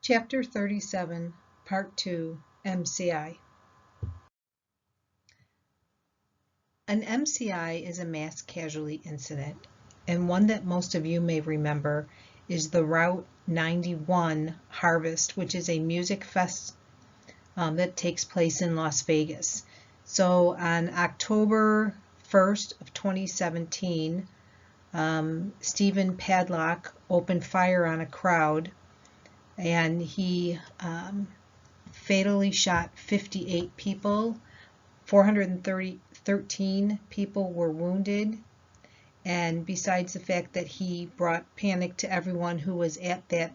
Chapter 37, Part 2, MCI. An MCI is a mass casualty incident, and one that most of you may remember is the Route 91 Harvest, which is a music fest that takes place in Las Vegas. So on October 1st of 2017, Stephen Padlock opened fire on a crowd, and he fatally shot 58 people. 413 people were wounded, and besides the fact that he brought panic to everyone who was at that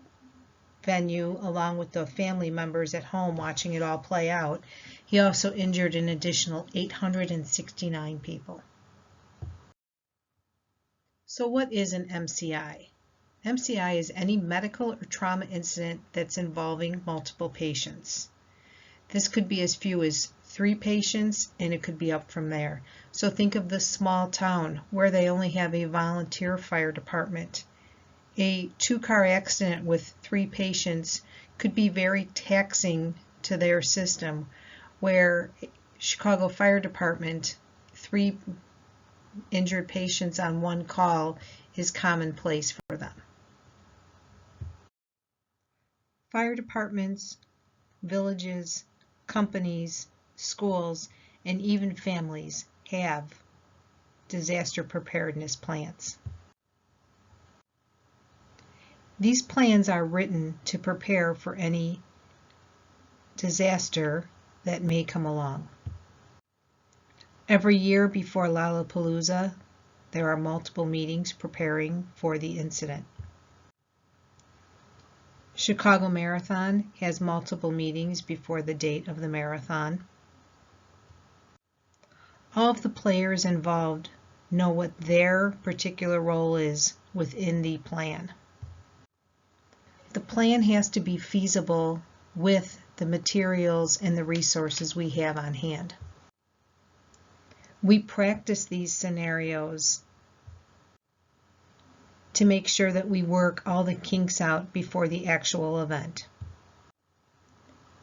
venue, along with the family members at home watching it all play out, he also injured an additional 869 people. So what is an MCI? MCI is any medical or trauma incident that's involving multiple patients. This could be as few as 3 patients, and it could be up from there. So think of this small town where they only have a volunteer fire department. A 2-car accident with 3 patients could be very taxing to their system, where Chicago Fire Department, 3 injured patients on 1 call is commonplace for them. Fire departments, villages, companies, schools, and even families have disaster preparedness plans. These plans are written to prepare for any disaster that may come along. Every year before Lollapalooza, there are multiple meetings preparing for the incident. Chicago Marathon has multiple meetings before the date of the marathon. All of the players involved know what their particular role is within the plan. The plan has to be feasible with the materials and the resources we have on hand. We practice these scenarios to make sure that we work all the kinks out before the actual event.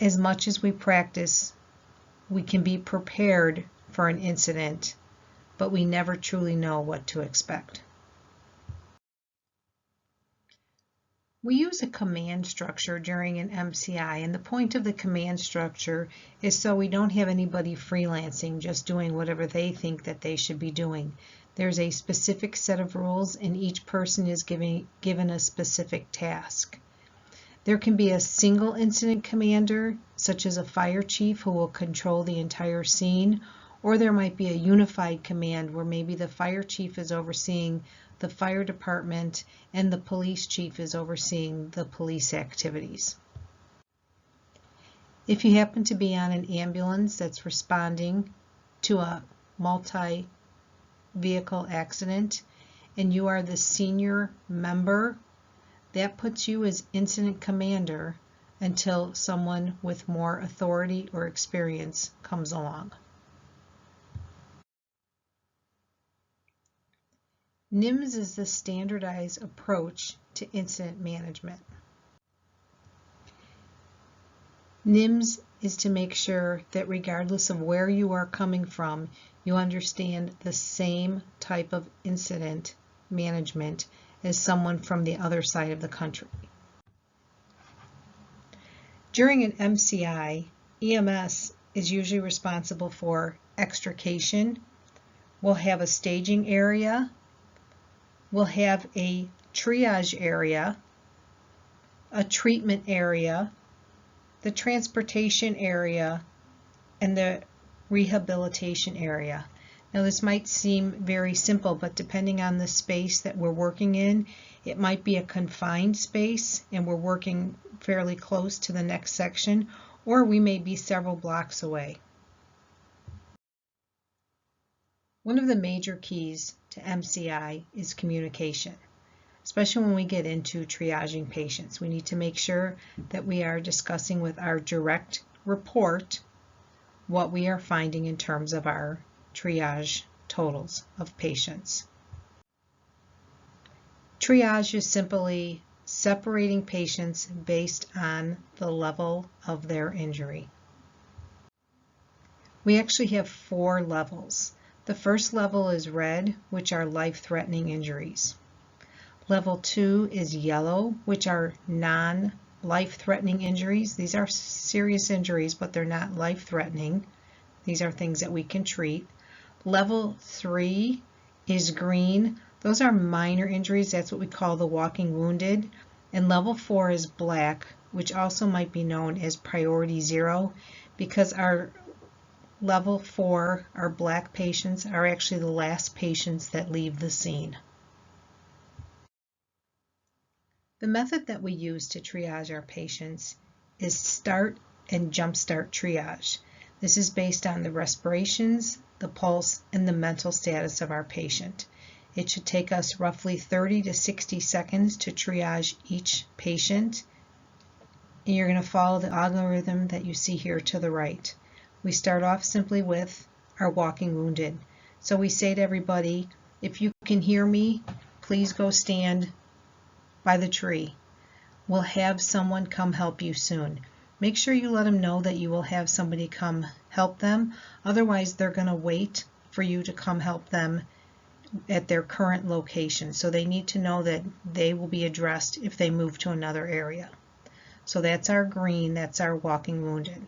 As much as we practice, we can be prepared for an incident, but we never truly know what to expect. We use a command structure during an MCI, and the point of the command structure is so we don't have anybody freelancing, just doing whatever they think that they should be doing. There's a specific set of rules, and each person is given a specific task. There can be a single incident commander, such as a fire chief, who will control the entire scene, or there might be a unified command where maybe the fire chief is overseeing the fire department and the police chief is overseeing the police activities. If you happen to be on an ambulance that's responding to a multi-vehicle accident and you are the senior member, that puts you as incident commander until someone with more authority or experience comes along. NIMS is the standardized approach to incident management. NIMS is to make sure that regardless of where you are coming from, you understand the same type of incident management as someone from the other side of the country. During an MCI, EMS is usually responsible for extrication. We'll have a staging area. We'll have a triage area, a treatment area, the transportation area, and the rehabilitation area. Now this might seem very simple, but depending on the space that we're working in, it might be a confined space and we're working fairly close to the next section, or we may be several blocks away. One of the major keys to MCI is communication, especially when we get into triaging patients. We need to make sure that we are discussing with our direct report what we are finding in terms of our triage totals of patients. Triage is simply separating patients based on the level of their injury. We actually have 4 levels. The first level is red, which are life-threatening injuries. Level 2 is yellow, which are non-life-threatening injuries. These are serious injuries, but they're not life-threatening. These are things that we can treat. Level 3 is green. Those are minor injuries. That's what we call the walking wounded. And level 4 is black, which also might be known as priority 0, because our level 4, our black patients, are actually the last patients that leave the scene. The method that we use to triage our patients is start and jumpstart triage. This is based on the respirations, the pulse, and the mental status of our patient. It should take us roughly 30 to 60 seconds to triage each patient. And you're going to follow the algorithm that you see here to the right. We start off simply with our walking wounded. So we say to everybody, if you can hear me, please go stand by the tree. We'll have someone come help you soon. Make sure you let them know that you will have somebody come help them. Otherwise, they're going to wait for you to come help them at their current location. So they need to know that they will be addressed if they move to another area. So that's our green, that's our walking wounded.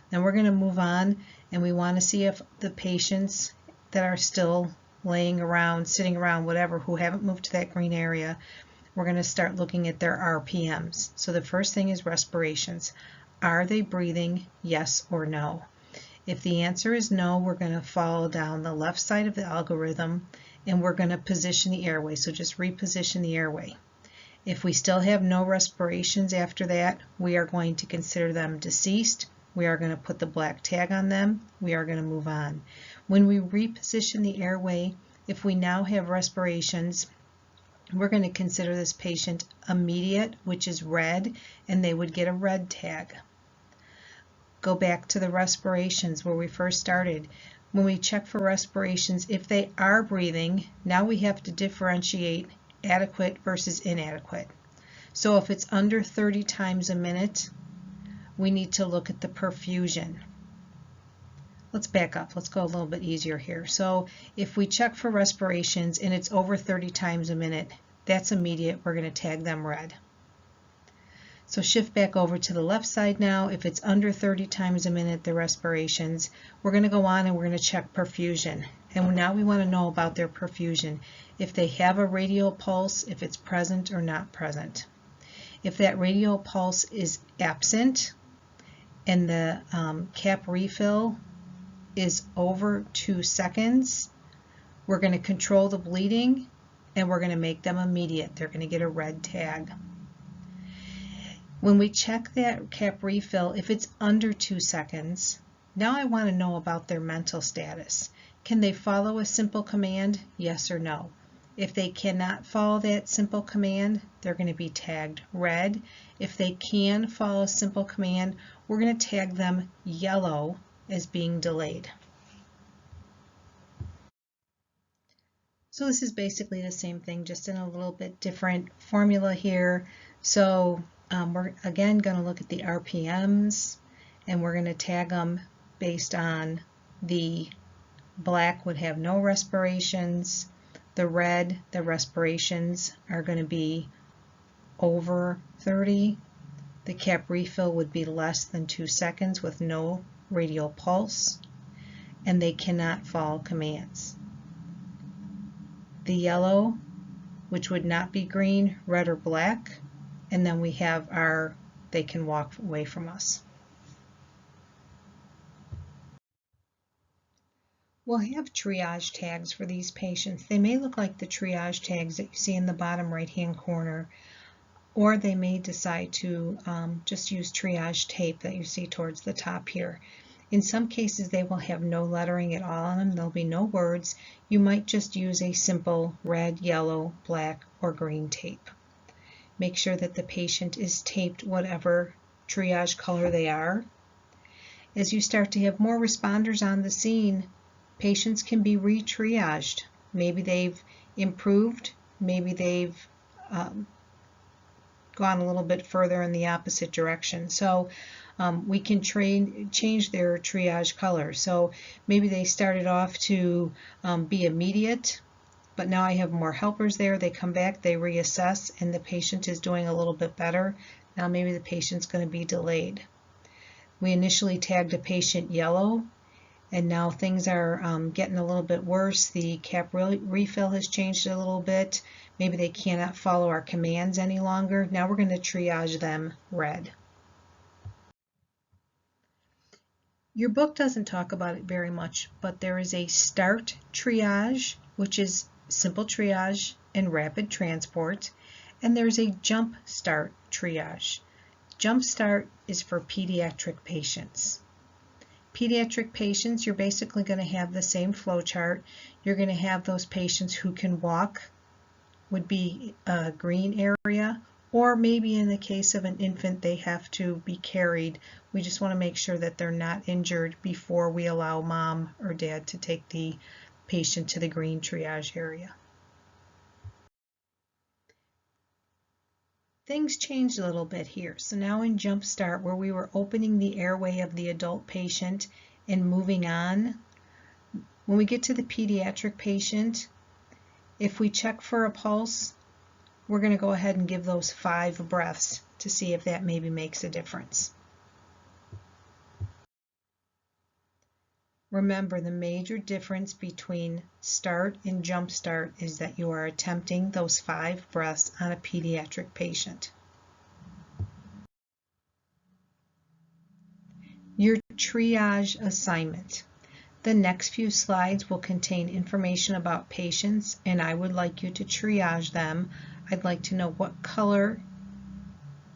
Then we're going to move on, and we want to see if the patients that are still laying around, sitting around, whatever, who haven't moved to that green area, we're going to start looking at their RPMs. So the first thing is respirations. Are they breathing, yes or no? If the answer is no, we're going to follow down the left side of the algorithm, and we're going to position the airway. So just reposition the airway. If we still have no respirations after that, we are going to consider them deceased. We are going to put the black tag on them. We are going to move on. When we reposition the airway, if we now have respirations, we're going to consider this patient immediate, which is red, and they would get a red tag. Go back to the respirations where we first started. When we check for respirations, if they are breathing, now we have to differentiate adequate versus inadequate. So if it's under 30 times a minute, we need to look at the perfusion. Let's back up. Let's go a little bit easier here. So if we check for respirations and it's over 30 times a minute, that's immediate. We're going to tag them red. So shift back over to the left side now. If it's under 30 times a minute, the respirations, we're going to go on and we're going to check perfusion. And now we want to know about their perfusion. If they have a radial pulse, if it's present or not present. If that radial pulse is absent and the cap refill is over 2 seconds, we're going to control the bleeding and we're going to make them immediate. They're going to get a red tag. When we check that cap refill, if it's under 2 seconds, now I want to know about their mental status. Can they follow a simple command? Yes or no. If they cannot follow that simple command, they're going to be tagged red. If they can follow a simple command, we're going to tag them yellow as being delayed. So this is basically the same thing, just in a little bit different formula here. So we're again going to look at the RPMs, and we're going to tag them based on the black would have no respirations. The red, the respirations are going to be over 30. The cap refill would be less than 2 seconds with no radial pulse, and they cannot follow commands. The yellow, which would not be green, red, or black, and then we have our they can walk away from us. We'll have triage tags for these patients. They may look like the triage tags that you see in the bottom right-hand corner, or they may decide to just use triage tape that you see towards the top here. In some cases, they will have no lettering at all on them. There'll be no words. You might just use a simple red, yellow, black, or green tape. Make sure that the patient is taped whatever triage color they are. As you start to have more responders on the scene, patients can be re-triaged. Maybe they've improved, maybe they've gone a little bit further in the opposite direction. So we can change their triage color. So maybe they started off to be immediate, but now I have more helpers there. They come back, they reassess, and the patient is doing a little bit better. Now maybe the patient's going to be delayed. We initially tagged a patient yellow, and now things are getting a little bit worse. The cap refill has changed a little bit. Maybe they cannot follow our commands any longer. Now we're going to triage them red. Your book doesn't talk about it very much, but there is a start triage, which is simple triage and rapid transport, and there's a jump start triage. Jump start is for pediatric patients. Pediatric patients, you're basically going to have the same flow chart. You're going to have those patients who can walk, would be a green area, or maybe in the case of an infant they have to be carried. We just want to make sure that they're not injured before we allow mom or dad to take the patient to the green triage area. Things changed a little bit here. So now in Jump Start, where we were opening the airway of the adult patient and moving on, when we get to the pediatric patient, if we check for a pulse, we're going to go ahead and give those 5 breaths to see if that maybe makes a difference. Remember, the major difference between start and jump start is that you are attempting those 5 breaths on a pediatric patient. Your triage assignment. The next few slides will contain information about patients, and I would like you to triage them. I'd like to know what color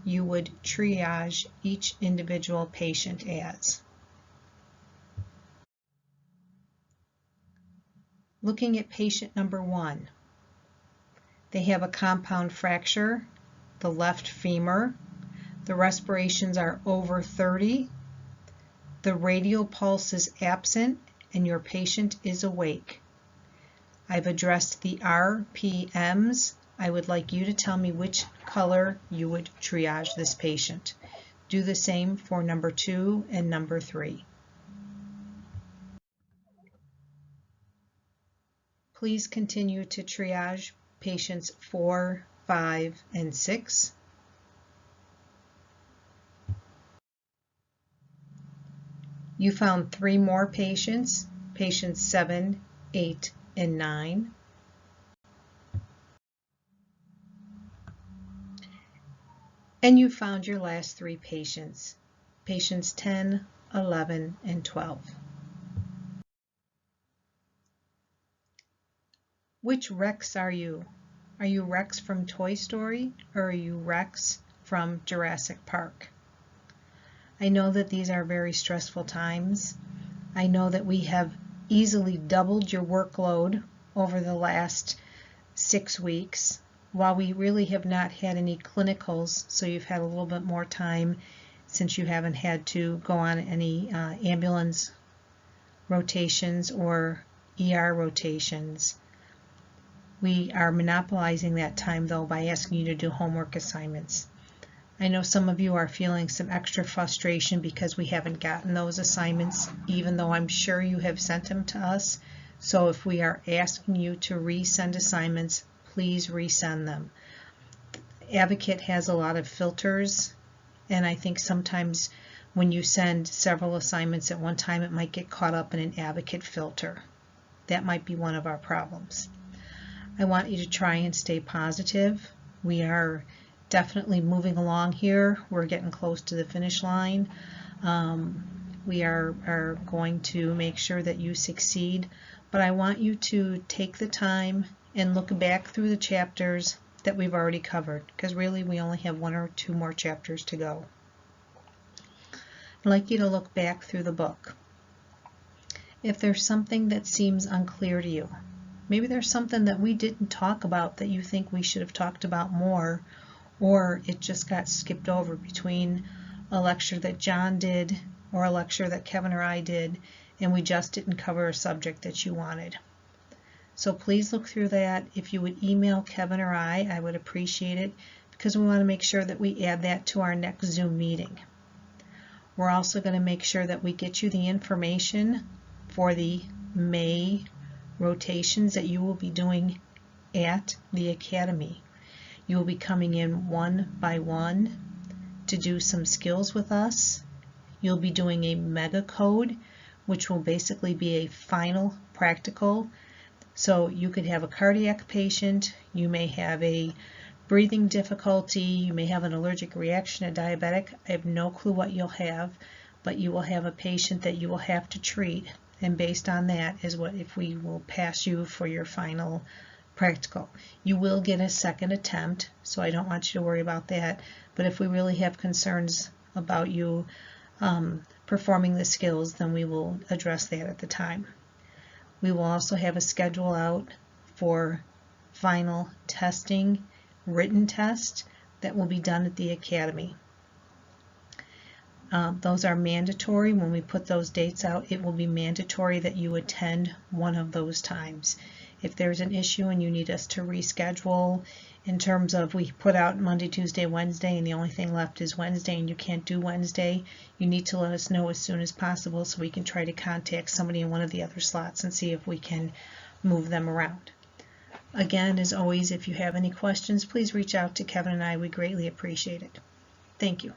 you would triage each individual patient as. Looking at patient number 1, they have a compound fracture, the left femur, the respirations are over 30, the radial pulse is absent, and your patient is awake. I've addressed the RPMs. I would like you to tell me which color you would triage this patient. Do the same for number 2 and number 3. Please continue to triage patients 4, 5, and 6. You found 3 more patients, patients 7, 8, and 9. And you found your last 3 patients, patients 10, 11, and 12. Which Rex are you? Are you Rex from Toy Story, or are you Rex from Jurassic Park? I know that these are very stressful times. I know that we have easily doubled your workload over the last 6 weeks, while we really have not had any clinicals, so you've had a little bit more time since you haven't had to go on any ambulance rotations or ER rotations. We are monopolizing that time, though, by asking you to do homework assignments. I know some of you are feeling some extra frustration because we haven't gotten those assignments, even though I'm sure you have sent them to us. So if we are asking you to resend assignments, please resend them. Advocate has a lot of filters, and I think sometimes when you send several assignments at one time, it might get caught up in an Advocate filter. That might be one of our problems. I want you to try and stay positive. We are definitely moving along here. We're getting close to the finish line. We are going to make sure that you succeed, but I want you to take the time and look back through the chapters that we've already covered, because really we only have 1 or 2 more chapters to go. I'd like you to look back through the book. If there's something that seems unclear to you, maybe there's something that we didn't talk about that you think we should have talked about more, or it just got skipped over between a lecture that John did or a lecture that Kevin or I did, and we just didn't cover a subject that you wanted. So please look through that. If you would email Kevin or I would appreciate it, because we want to make sure that we add that to our next Zoom meeting. We're also going to make sure that we get you the information for the May rotations that you will be doing at the Academy. You will be coming in one by one to do some skills with us. You'll be doing a mega code, which will basically be a final practical. So you could have a cardiac patient, you may have a breathing difficulty, you may have an allergic reaction, a diabetic. I have no clue what you'll have, but you will have a patient that you will have to treat, and based on that is what if we will pass you for your final practical. You will get a second attempt, so I don't want you to worry about that, but if we really have concerns about you performing the skills, then we will address that at the time. We will also have a schedule out for final testing, written test that will be done at the Academy. Those are mandatory. When we put those dates out, it will be mandatory that you attend one of those times. If there's an issue and you need us to reschedule in terms of we put out Monday, Tuesday, Wednesday, and the only thing left is Wednesday and you can't do Wednesday, you need to let us know as soon as possible so we can try to contact somebody in one of the other slots and see if we can move them around. Again, as always, if you have any questions, please reach out to Kevin and I. We greatly appreciate it. Thank you.